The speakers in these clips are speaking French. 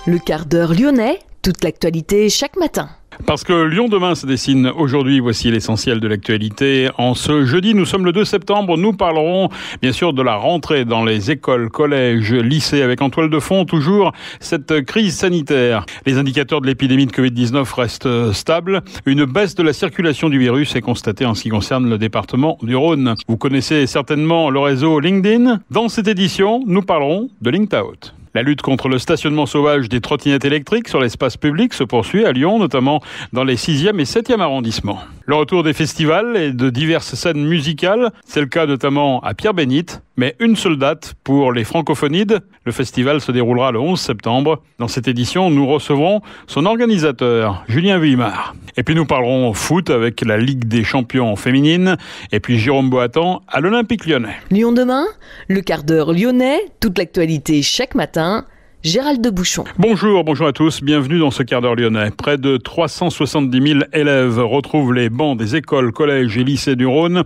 Le quart d'heure lyonnais, toute l'actualité chaque matin. Parce que Lyon demain se dessine aujourd'hui, voici l'essentiel de l'actualité. En ce jeudi, nous sommes le 2 septembre, nous parlerons bien sûr de la rentrée dans les écoles, collèges, lycées, avec en toile de fond toujours cette crise sanitaire. Les indicateurs de l'épidémie de Covid-19 restent stables. Une baisse de la circulation du virus est constatée en ce qui concerne le département du Rhône. Vous connaissez certainement le réseau LinkedIn. Dans cette édition, nous parlerons de LinkTout. La lutte contre le stationnement sauvage des trottinettes électriques sur l'espace public se poursuit à Lyon, notamment dans les 6e et 7e arrondissements. Le retour des festivals et de diverses scènes musicales, c'est le cas notamment à Pierre-Bénite, mais une seule date pour les francophonides. Le festival se déroulera le 11 septembre. Dans cette édition, nous recevrons son organisateur, Julien Vuillemard. Et puis nous parlerons foot avec la Ligue des champions féminines et puis Jérôme Boateng à l'Olympique lyonnais. Lyon demain, le quart d'heure lyonnais, toute l'actualité chaque matin. Gérald de Bouchon. Bonjour à tous, bienvenue dans ce quart d'heure lyonnais. Près de 370 000 élèves retrouvent les bancs des écoles, collèges et lycées du Rhône.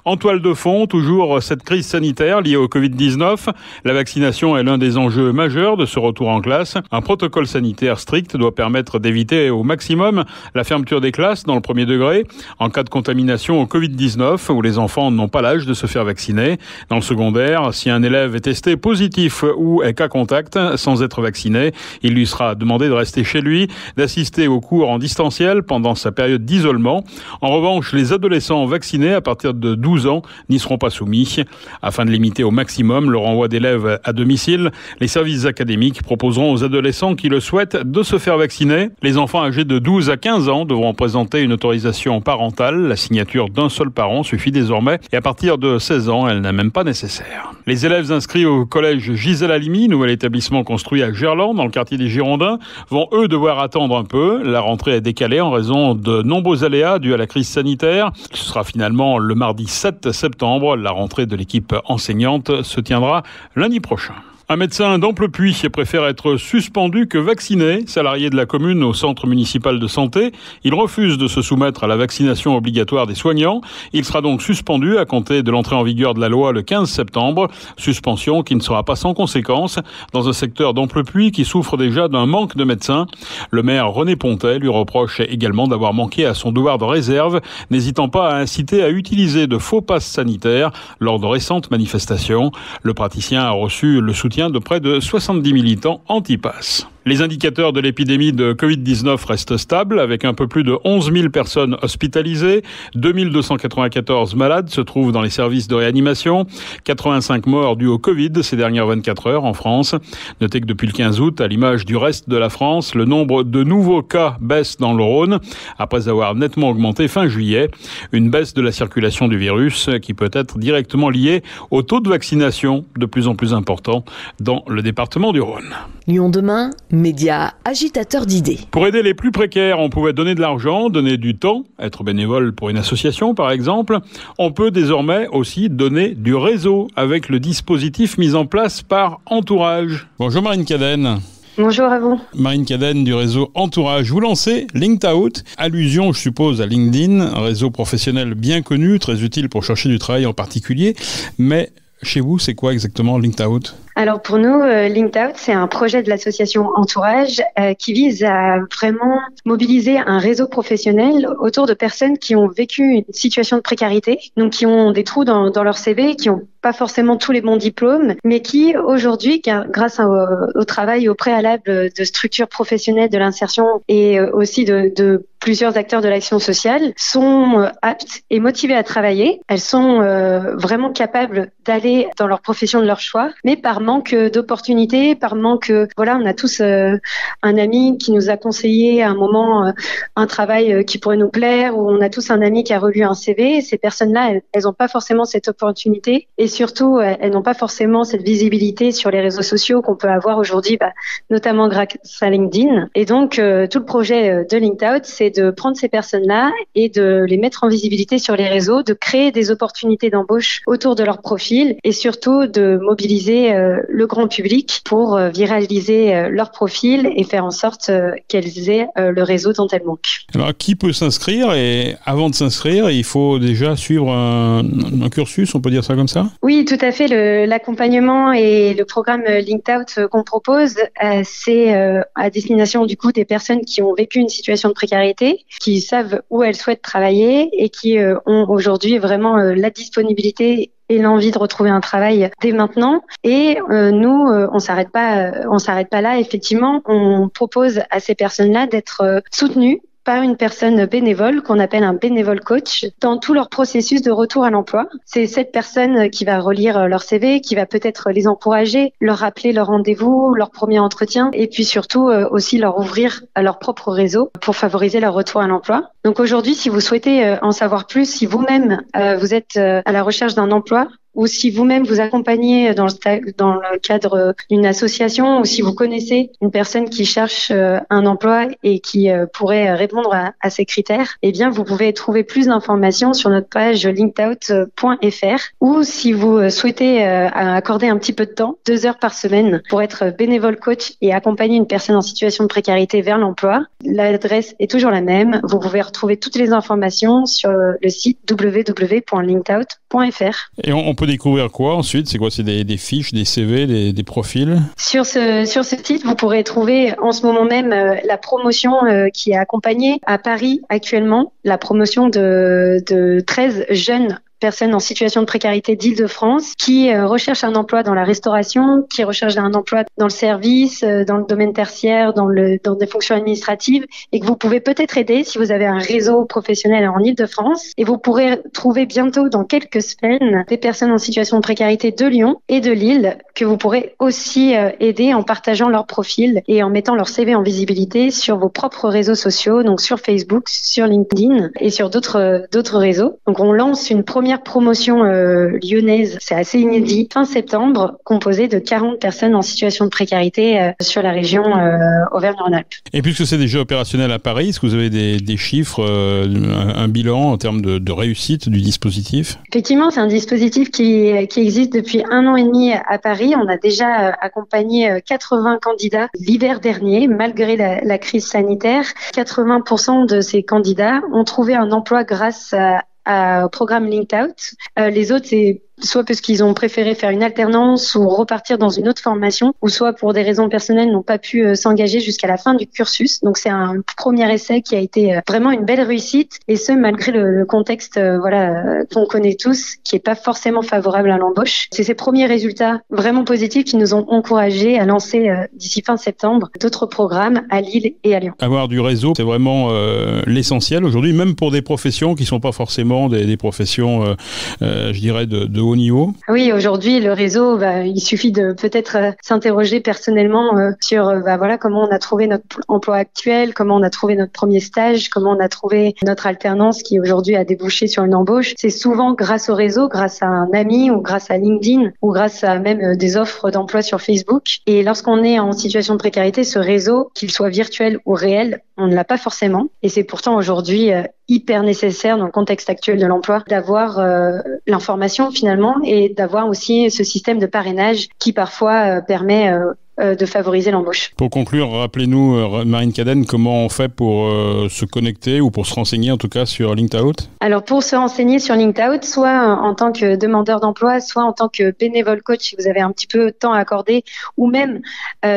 En toile de fond, toujours cette crise sanitaire liée au Covid-19. La vaccination est l'un des enjeux majeurs de ce retour en classe. Un protocole sanitaire strict doit permettre d'éviter au maximum la fermeture des classes dans le premier degré en cas de contamination au Covid-19 où les enfants n'ont pas l'âge de se faire vacciner. Dans le secondaire, si un élève est testé positif ou est cas contact sans être vacciné, il lui sera demandé de rester chez lui, d'assister aux cours en distanciel pendant sa période d'isolement. En revanche, les adolescents vaccinés à partir de 12 ans n'y seront pas soumis. Afin de limiter au maximum le renvoi d'élèves à domicile, les services académiques proposeront aux adolescents qui le souhaitent de se faire vacciner. Les enfants âgés de 12 à 15 ans devront présenter une autorisation parentale. La signature d'un seul parent suffit désormais et à partir de 16 ans, elle n'est même pas nécessaire. Les élèves inscrits au collège Gisèle Halimi, nouvel établissement construit à Gerland, dans le quartier des Girondins, vont eux devoir attendre un peu. La rentrée est décalée en raison de nombreux aléas dus à la crise sanitaire. Ce sera finalement le mardi 7 septembre. La rentrée de l'équipe enseignante se tiendra lundi prochain. Un médecin d'Amplepuis préfère être suspendu que vacciné. Salarié de la commune au centre municipal de santé, il refuse de se soumettre à la vaccination obligatoire des soignants. Il sera donc suspendu à compter de l'entrée en vigueur de la loi le 15 septembre. Suspension qui ne sera pas sans conséquence dans un secteur d'Amplepuis qui souffre déjà d'un manque de médecins. Le maire René Pontet lui reproche également d'avoir manqué à son devoir de réserve, n'hésitant pas à inciter à utiliser de faux passes sanitaires lors de récentes manifestations. Le praticien a reçu le soutien de près de 70 militants anti-pass. Les indicateurs de l'épidémie de Covid-19 restent stables, avec un peu plus de 11 000 personnes hospitalisées, 2 294 malades se trouvent dans les services de réanimation, 85 morts dus au Covid ces dernières 24 heures en France. Notez que depuis le 15 août, à l'image du reste de la France, le nombre de nouveaux cas baisse dans le Rhône, après avoir nettement augmenté fin juillet. Une baisse de la circulation du virus qui peut être directement liée au taux de vaccination de plus en plus important dans le département du Rhône. Lyon demain, média agitateur d'idées. Pour aider les plus précaires, on pouvait donner de l'argent, donner du temps, être bénévole pour une association par exemple. On peut désormais aussi donner du réseau avec le dispositif mis en place par Entourage. Bonjour Marine Cadenne. Bonjour à vous. Marine Cadenne du réseau Entourage. Vous lancez LinkTout, allusion je suppose à LinkedIn, un réseau professionnel bien connu, très utile pour chercher du travail en particulier. Mais chez vous, c'est quoi exactement LinkTout ? Alors pour nous, LinkTout, c'est un projet de l'association Entourage qui vise à vraiment mobiliser un réseau professionnel autour de personnes qui ont vécu une situation de précarité, donc qui ont des trous dans leur CV, qui n'ont pas forcément tous les bons diplômes, mais qui aujourd'hui, grâce au travail au préalable de structures professionnelles de l'insertion et aussi de plusieurs acteurs de l'action sociale, sont aptes et motivés à travailler. Elles sont vraiment capables d'aller dans leur profession de leur choix, mais par manque d'opportunités, par manque... Voilà, on a tous un ami qui nous a conseillé à un moment un travail qui pourrait nous plaire, ou on a tous un ami qui a relu un CV. Ces personnes-là, elles n'ont pas forcément cette opportunité, et surtout, elles n'ont pas forcément cette visibilité sur les réseaux sociaux qu'on peut avoir aujourd'hui, notamment grâce à LinkedIn. Et donc, tout le projet de LinkTout, c'est de prendre ces personnes-là et de les mettre en visibilité sur les réseaux, de créer des opportunités d'embauche autour de leur profil, et surtout de mobiliser le grand public pour viraliser leur profil et faire en sorte qu'elles aient le réseau dont elles manquent. Alors, qui peut s'inscrire? Et avant de s'inscrire, il faut déjà suivre un cursus, on peut dire ça comme ça? Oui, tout à fait. L'accompagnement et le programme Linked Out qu'on propose, c'est à destination du coup des personnes qui ont vécu une situation de précarité, qui savent où elles souhaitent travailler et qui ont aujourd'hui vraiment la disponibilité et l'envie de retrouver un travail dès maintenant. Et nous, on s'arrête pas là. Effectivement, on propose à ces personnes-là d'être soutenues par une personne bénévole qu'on appelle un bénévole coach dans tout leur processus de retour à l'emploi. C'est cette personne qui va relire leur CV, qui va peut-être les encourager, leur rappeler leur rendez-vous, leur premier entretien et puis surtout aussi leur ouvrir à leur propre réseau pour favoriser leur retour à l'emploi. Donc aujourd'hui, si vous souhaitez en savoir plus, si vous-même vous êtes à la recherche d'un emploi, ou si vous-même vous accompagnez dans le cadre d'une association, ou si vous connaissez une personne qui cherche un emploi et qui pourrait répondre à ces critères, eh bien vous pouvez trouver plus d'informations sur notre page linkedout.fr, ou si vous souhaitez accorder un petit peu de temps, 2 heures par semaine, pour être bénévole coach et accompagner une personne en situation de précarité vers l'emploi, l'adresse est toujours la même. Vous pouvez retrouver toutes les informations sur le site www.linkedout.fr. Et on peut découvrir quoi ensuite? C'est quoi? C'est des fiches, des CV, des profils? Sur ce site, vous pourrez trouver en ce moment même la promotion qui est accompagnée à Paris actuellement, la promotion de 13 jeunes personnes en situation de précarité d'Île-de-France qui recherchent un emploi dans la restauration, qui recherchent un emploi dans le service, dans le domaine tertiaire, dans des fonctions administratives, et que vous pouvez peut-être aider si vous avez un réseau professionnel en Île-de-France. Et vous pourrez trouver bientôt, dans quelques semaines, des personnes en situation de précarité de Lyon et de Lille que vous pourrez aussi aider en partageant leur profil et en mettant leur CV en visibilité sur vos propres réseaux sociaux, donc sur Facebook, sur LinkedIn et sur d'autres réseaux. Donc on lance une première promotion lyonnaise, c'est assez inédit, fin septembre, composée de 40 personnes en situation de précarité sur la région Auvergne-Rhône-Alpes. Et puisque c'est déjà opérationnel à Paris, est-ce que vous avez des chiffres, un bilan en termes de réussite du dispositif? Effectivement, c'est un dispositif qui existe depuis 1 an et demi à Paris. On a déjà accompagné 80 candidats l'hiver dernier, malgré la crise sanitaire. 80% de ces candidats ont trouvé un emploi grâce au programme Linked Out. Les autres, c'est soit parce qu'ils ont préféré faire une alternance ou repartir dans une autre formation, ou soit pour des raisons personnelles n'ont pas pu s'engager jusqu'à la fin du cursus. Donc c'est un premier essai qui a été vraiment une belle réussite, et ce malgré le contexte qu'on connaît tous, qui est pas forcément favorable à l'embauche. C'est ces premiers résultats vraiment positifs qui nous ont encouragés à lancer d'ici fin septembre d'autres programmes à Lille et à Lyon. Avoir du réseau, c'est vraiment l'essentiel aujourd'hui, même pour des professions qui sont pas forcément des professions, je dirais, de haut niveau. Oui, aujourd'hui, le réseau, il suffit de peut-être s'interroger personnellement sur comment on a trouvé notre emploi actuel, comment on a trouvé notre premier stage, comment on a trouvé notre alternance qui aujourd'hui a débouché sur une embauche. C'est souvent grâce au réseau, grâce à un ami ou grâce à LinkedIn ou grâce à même des offres d'emploi sur Facebook. Et lorsqu'on est en situation de précarité, ce réseau, qu'il soit virtuel ou réel, on ne l'a pas forcément. Et c'est pourtant aujourd'hui hyper nécessaire dans le contexte actuel de l'emploi d'avoir l'information finalement, et d'avoir aussi ce système de parrainage qui parfois permet de favoriser l'embauche. Pour conclure, rappelez-nous, Marine Cadenne, comment on fait pour se connecter ou pour se renseigner en tout cas sur Linked Out? Alors pour se renseigner sur Linked Out, soit en tant que demandeur d'emploi, soit en tant que bénévole coach si vous avez un petit peu de temps à accorder, ou même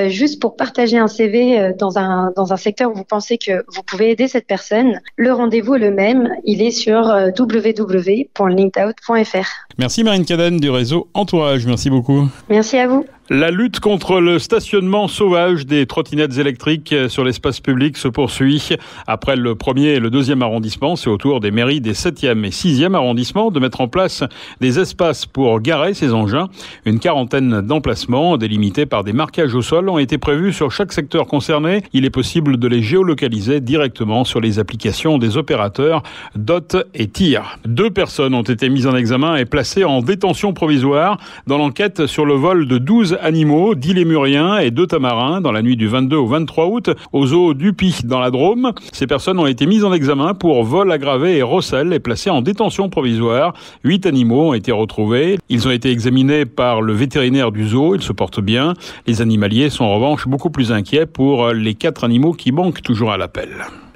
juste pour partager un CV dans un secteur où vous pensez que vous pouvez aider cette personne, le rendez-vous est le même, il est sur www.linkedout.fr. Merci Marine Cadenne du réseau Entourage, merci beaucoup. Merci à vous. La lutte contre le stationnement sauvage des trottinettes électriques sur l'espace public se poursuit. Après le 1er et le 2e arrondissement, c'est au tour des mairies des 7e et 6e arrondissements de mettre en place des espaces pour garer ces engins. Une quarantaine d'emplacements délimités par des marquages au sol ont été prévus sur chaque secteur concerné. Il est possible de les géolocaliser directement sur les applications des opérateurs DOT et TIR. 2 personnes ont été mises en examen et placées en détention provisoire dans l'enquête sur le vol de 12 12 animaux, 10 lémuriens et 2 tamarins dans la nuit du 22 au 23 août au zoo d'Uppy dans la Drôme. Ces personnes ont été mises en examen pour vol aggravé et recel et placées en détention provisoire. 8 animaux ont été retrouvés. Ils ont été examinés par le vétérinaire du zoo. Ils se portent bien. Les animaliers sont en revanche beaucoup plus inquiets pour les 4 animaux qui manquent toujours à l'appel.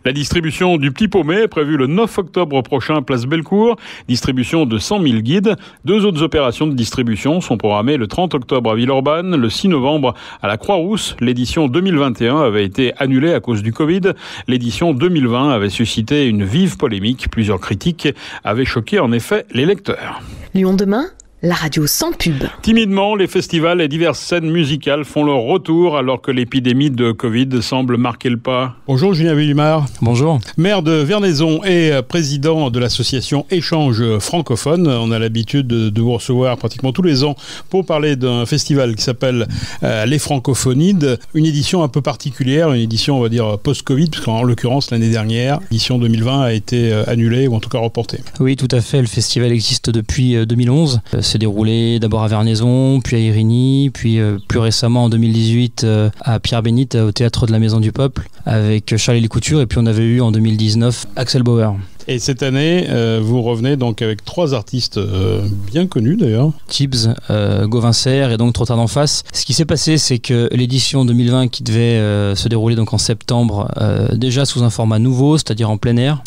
La distribution du Petit Paumé est prévue le 9 octobre prochain, place Bellecour. Distribution de 100 000 guides. 2 autres opérations de distribution sont programmées le 30 octobre à Villeurbanne, le 6 novembre à la Croix-Rousse. L'édition 2021 avait été annulée à cause du Covid. L'édition 2020 avait suscité une vive polémique. Plusieurs critiques avaient choqué en effet les lecteurs. Lyon demain, la radio sans pub. Timidement, les festivals et diverses scènes musicales font leur retour alors que l'épidémie de Covid semble marquer le pas. Bonjour Julien Villemard. Bonjour. Maire de Vernaison et président de l'association Échange francophone. On a l'habitude de vous recevoir pratiquement tous les ans pour parler d'un festival qui s'appelle Les Francophonides. Une édition un peu particulière, une édition on va dire post-Covid, puisqu'en l'occurrence l'année dernière, l'édition 2020 a été annulée ou en tout cas reportée. Oui, tout à fait. Le festival existe depuis 2011. S'est déroulé d'abord à Vernaison, puis à Irigny, puis plus récemment en 2018 à Pierre-Bénite au Théâtre de la Maison du Peuple avec Charlie Couture, et puis on avait eu en 2019 Axel Bauer. Et cette année, vous revenez donc avec 3 artistes bien connus d'ailleurs. Tibbs, Gauvin et donc Trop tard d'en face. Ce qui s'est passé, c'est que l'édition 2020 qui devait se dérouler donc en septembre, déjà sous un format nouveau, c'est-à-dire en plein air,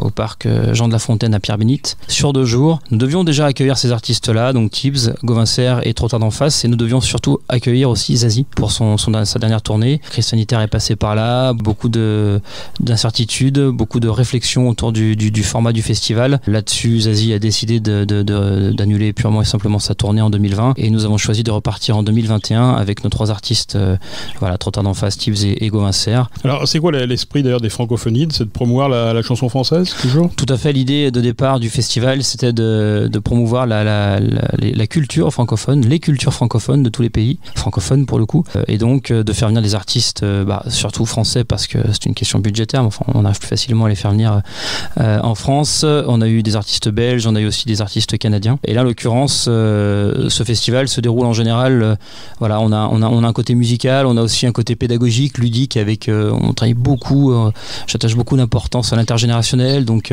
au parc Jean de la Fontaine à Pierre-Bénite, sur 2 jours. Nous devions déjà accueillir ces artistes-là, donc Tibbs, Gauvin et Trop tard d'en face, et nous devions surtout accueillir aussi Zazie pour sa dernière tournée. Crise sanitaire est passée par là, beaucoup d'incertitudes, beaucoup de réflexions autour du format du festival. Là-dessus, Zazie a décidé d'annuler purement et simplement sa tournée en 2020, et nous avons choisi de repartir en 2021 avec nos 3 artistes, Trop tard d'en face, Tibbs et Gauvin. Alors, c'est quoi l'esprit d'ailleurs des Francophonides? C'est de promouvoir la chanson française, toujours? Tout à fait. L'idée de départ du festival, c'était de promouvoir la culture francophone, les cultures francophones de tous les pays, francophones pour le coup, et donc de faire venir des artistes, surtout français, parce que c'est une question budgétaire, mais enfin, on arrive plus facilement à les faire venir en France. On a eu des artistes belges, on a eu aussi des artistes canadiens. Et là, en l'occurrence, ce festival se déroule en général. On a un côté musical, on a aussi un côté pédagogique, ludique. On travaille beaucoup. J'attache beaucoup d'importance à l'intergénérationnel. Donc,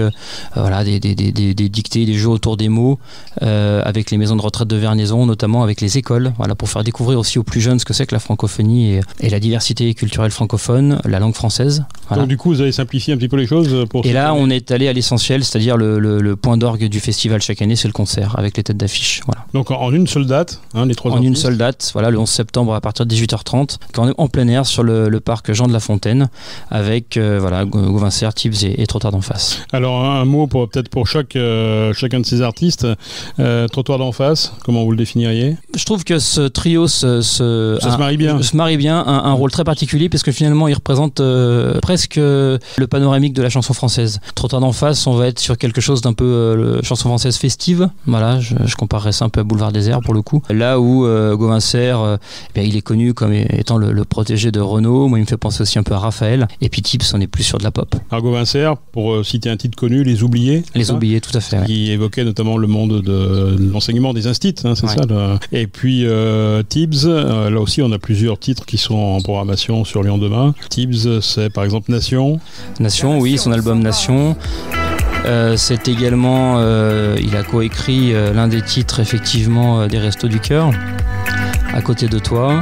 des dictées, des jeux autour des mots, avec les maisons de retraite de Vernaison, notamment avec les écoles. Voilà, pour faire découvrir aussi aux plus jeunes ce que c'est que la francophonie et la diversité culturelle francophone, la langue française. Voilà. Donc, du coup, vous avez simplifié un petit peu les choses pour. Et là, on est allé à l'essentiel, c'est-à-dire le point d'orgue du festival chaque année, c'est le concert avec les têtes d'affiche. Voilà. Donc en une seule date, les 3 artistes. En une seule date, voilà, le 11 septembre à partir de 18h30, en plein air sur le parc Jean de la Fontaine, avec Gauvin, Tibbs et Trop tard d'en face. Alors un mot peut-être pour chacun de ces artistes. Trottoir d'en face, comment vous le définiriez? Je trouve que ce trio se marie bien, un rôle très particulier, parce que finalement il représente presque le panoramique de la chanson française. Trop tard d'en face, on va être sur quelque chose d'un peu chanson française festive. Voilà, je comparerais ça un peu à Boulevard Désert pour le coup. Là où Gauvin, il est connu comme étant le protégé de Renaud. Moi, il me fait penser aussi un peu à Raphaël. Et puis Tibbs, on est plus sur de la pop. Alors Gauvin, pour citer un titre connu, Les Oubliés. Les Oubliés, tout à fait. Ouais. Qui évoquait notamment le monde de l'enseignement des instituts, c'est ça. Et puis Tibbs, là aussi, on a plusieurs titres qui sont en programmation sur Lyon demain. Tibbs, c'est par exemple Nation. Nation, oui, son album Nation. C'est également, il a coécrit l'un des titres effectivement des Restos du Cœur, À côté de toi,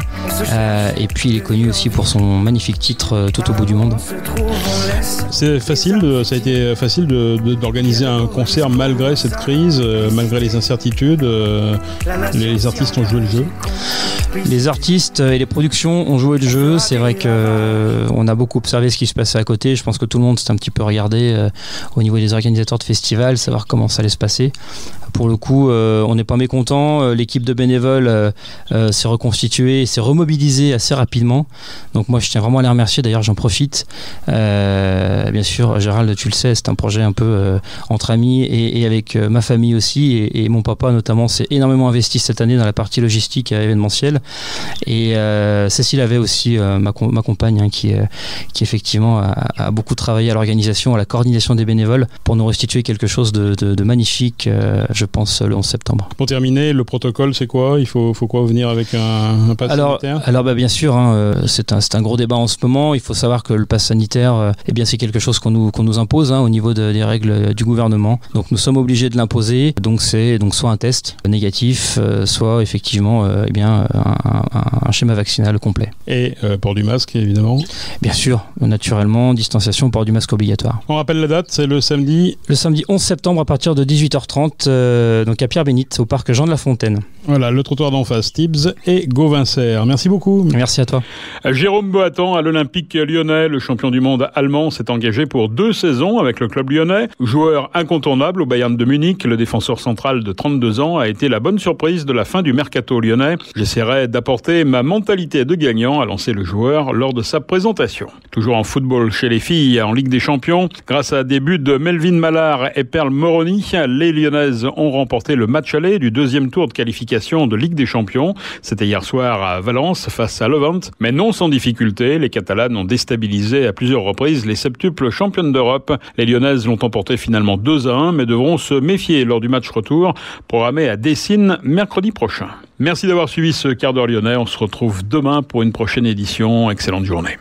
et puis il est connu aussi pour son magnifique titre Tout au bout du monde. Ça a été facile d'organiser un concert malgré cette crise, malgré les incertitudes. Les artistes ont joué le jeu. Les artistes et les productions ont joué le jeu. C'est vrai qu'on a beaucoup observé ce qui se passait à côté. Je pense que tout le monde s'est un petit peu regardé au niveau des organisateurs de festivals, savoir comment ça allait se passer. Pour le coup, on n'est pas mécontent. L'équipe de bénévoles s'est reconstituée et s'est remobilisée assez rapidement. Donc moi, je tiens vraiment à les remercier. D'ailleurs, j'en profite. Bien sûr, Gérald, tu le sais, c'est un projet un peu entre amis et avec ma famille aussi. Et mon papa, notamment, s'est énormément investi cette année dans la partie logistique et événementielle. Et Cécile avait aussi, ma compagne, hein, qui effectivement a beaucoup travaillé à l'organisation, à la coordination des bénévoles pour nous restituer quelque chose de magnifique, je pense, le 11 septembre. Pour terminer, le protocole, c'est quoi ? Il faut quoi venir avec un pass sanitaire ? Alors bien sûr, hein, c'est un gros débat en ce moment. Il faut savoir que le pass sanitaire, c'est quelque chose qu'on nous impose, hein, au niveau des règles du gouvernement. Donc nous sommes obligés de l'imposer. Donc c'est soit un test négatif, soit effectivement un schéma vaccinal complet. Et port du masque, évidemment. Bien sûr, naturellement, distanciation, port du masque obligatoire. On rappelle la date, c'est le samedi. Le samedi 11 septembre à partir de 18h30, donc à Pierre-Bénite, au parc Jean de la Fontaine. Voilà, le trottoir d'en face, Tibbs et Gauvincer. Merci beaucoup. Merci à toi. Jérôme Boateng à l'Olympique lyonnais, le champion du monde allemand, s'est engagé pour 2 saisons avec le club lyonnais. Joueur incontournable au Bayern de Munich, le défenseur central de 32 ans a été la bonne surprise de la fin du mercato lyonnais. J'essaierai d'apporter ma mentalité de gagnant, a lancé le joueur lors de sa présentation. Toujours en football chez les filles, en Ligue des Champions, grâce à des buts de Melvin Mallard et Perle Moroni, les Lyonnaises ont remporté le match aller du 2e tour de qualification de Ligue des Champions. C'était hier soir à Valence face à Levante, mais non sans difficulté. Les Catalanes ont déstabilisé à plusieurs reprises les septuples championnes d'Europe. Les Lyonnaises l'ont emporté finalement 2-1, mais devront se méfier lors du match retour, programmé à Dessines mercredi prochain. Merci d'avoir suivi ce quart d'heure lyonnais. On se retrouve demain pour une prochaine édition. Excellente journée.